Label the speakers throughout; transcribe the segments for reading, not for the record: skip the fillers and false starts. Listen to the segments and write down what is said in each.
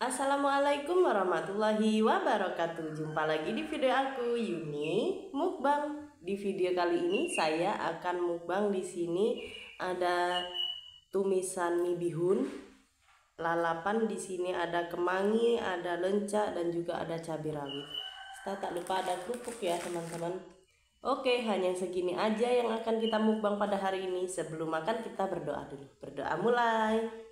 Speaker 1: Assalamualaikum warahmatullahi wabarakatuh. Jumpa lagi di video aku, Yuni Mukbang. Di video kali ini saya akan mukbang. Di sini ada tumisan mie bihun, lalapan, di sini ada kemangi, ada lenca, dan juga ada cabai rawit. Serta tak lupa ada kerupuk ya teman-teman. Oke, hanya segini aja yang akan kita mukbang pada hari ini. Sebelum makan kita berdoa dulu. Berdoa mulai.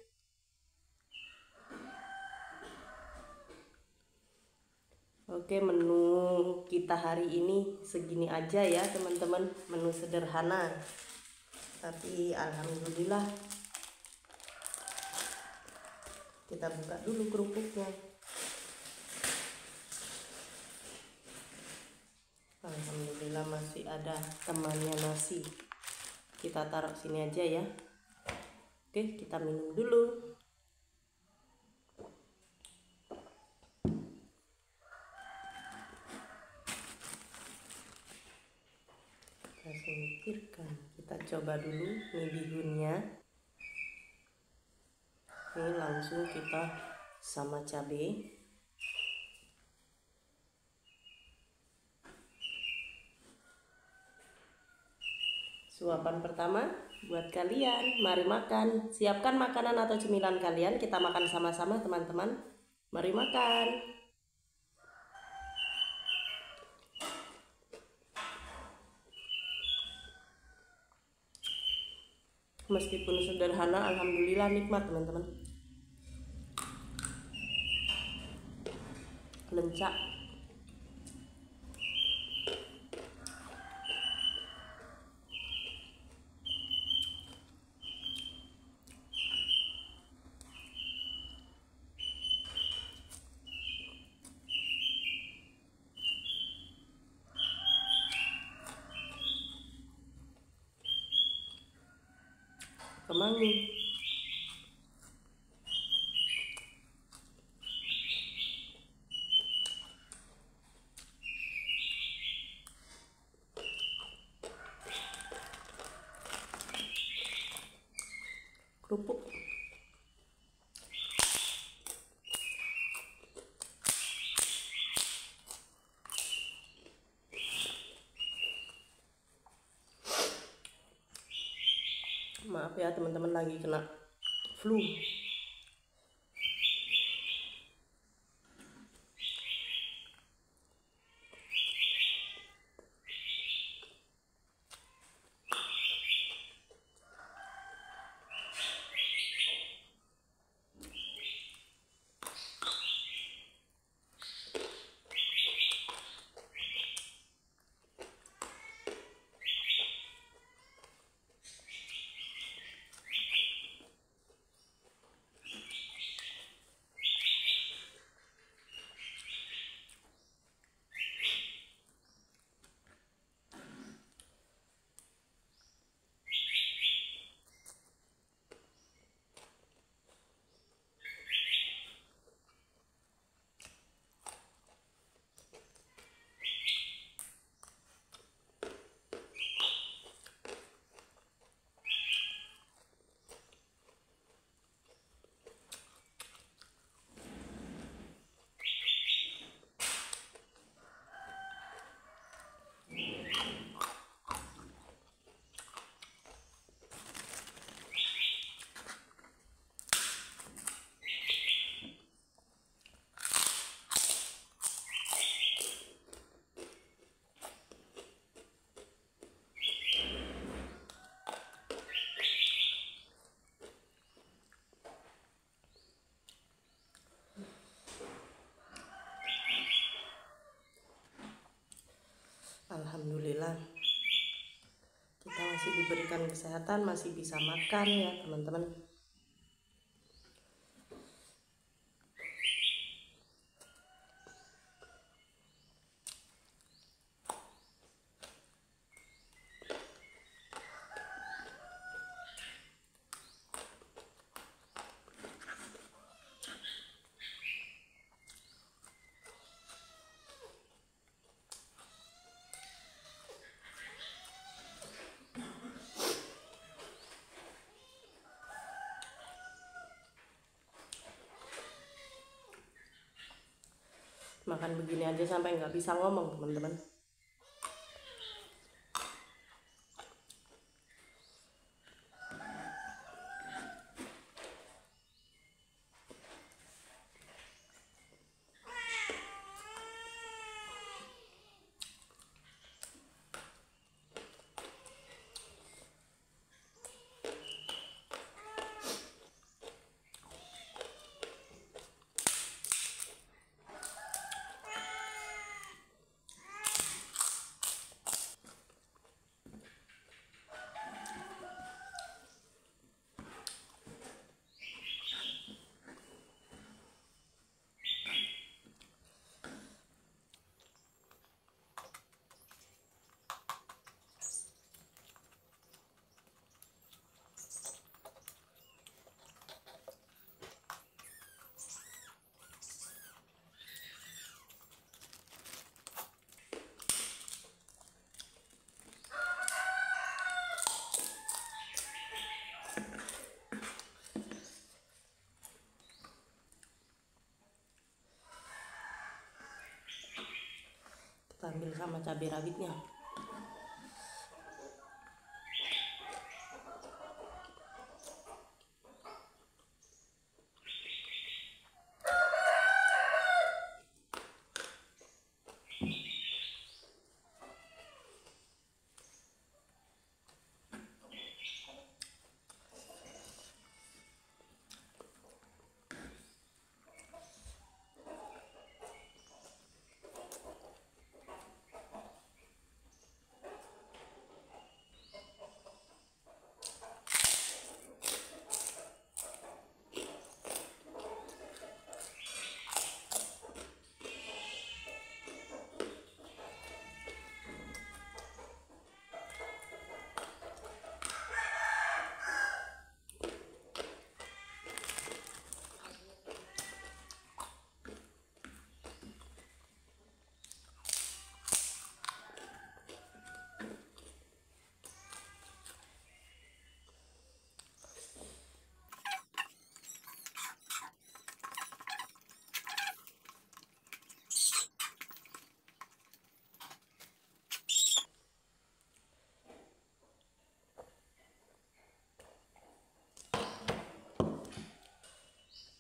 Speaker 1: Oke, menu kita hari ini segini aja ya teman-teman. Menu sederhana, tapi alhamdulillah. Kita buka dulu kerupuknya. Alhamdulillah masih ada temannya nasi. Kita taruh sini aja ya. Oke, kita minum dulu. Kita singkirkan. Kita coba dulu mie bihunnya. Ini langsung kita sama cabai. Suapan pertama buat kalian. Mari makan. Siapkan makanan atau cemilan kalian. Kita makan sama-sama teman-teman. Mari makan. Meskipun sederhana, alhamdulillah nikmat teman-teman. Lenca. Kemangi. Kerupuk. Maaf ya teman-teman, lagi kena flu. Alhamdulillah kita masih diberikan kesehatan, masih bisa makan ya teman-teman. Makan begini aja sampai nggak bisa ngomong, teman-teman. Kita ambil sama cabai rawitnya.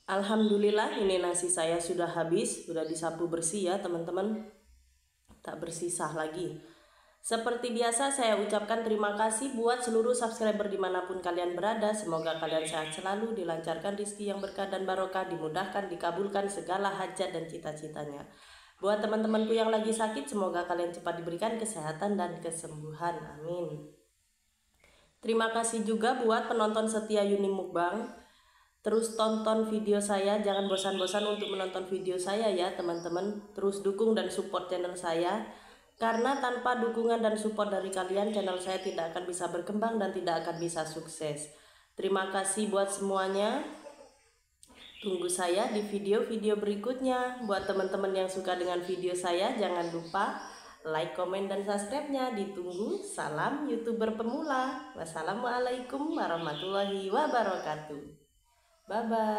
Speaker 1: Alhamdulillah, ini nasi saya sudah habis, sudah disapu bersih ya teman-teman, tak bersisa lagi. Seperti biasa saya ucapkan terima kasih buat seluruh subscriber dimanapun kalian berada. Semoga kalian sehat selalu, dilancarkan rezeki yang berkah dan barokah, dimudahkan, dikabulkan segala hajat dan cita-citanya. Buat teman-temanku yang lagi sakit, semoga kalian cepat diberikan kesehatan dan kesembuhan, amin. Terima kasih juga buat penonton setia Yuni Mukbang. Terus tonton video saya, jangan bosan-bosan untuk menonton video saya ya teman-teman. Terus dukung dan support channel saya, karena tanpa dukungan dan support dari kalian, channel saya tidak akan bisa berkembang dan tidak akan bisa sukses. Terima kasih buat semuanya. Tunggu saya di video-video berikutnya. Buat teman-teman yang suka dengan video saya, jangan lupa like, komen, dan subscribe-nya. Ditunggu. Salam YouTuber pemula. Wassalamualaikum warahmatullahi wabarakatuh. Bye-bye.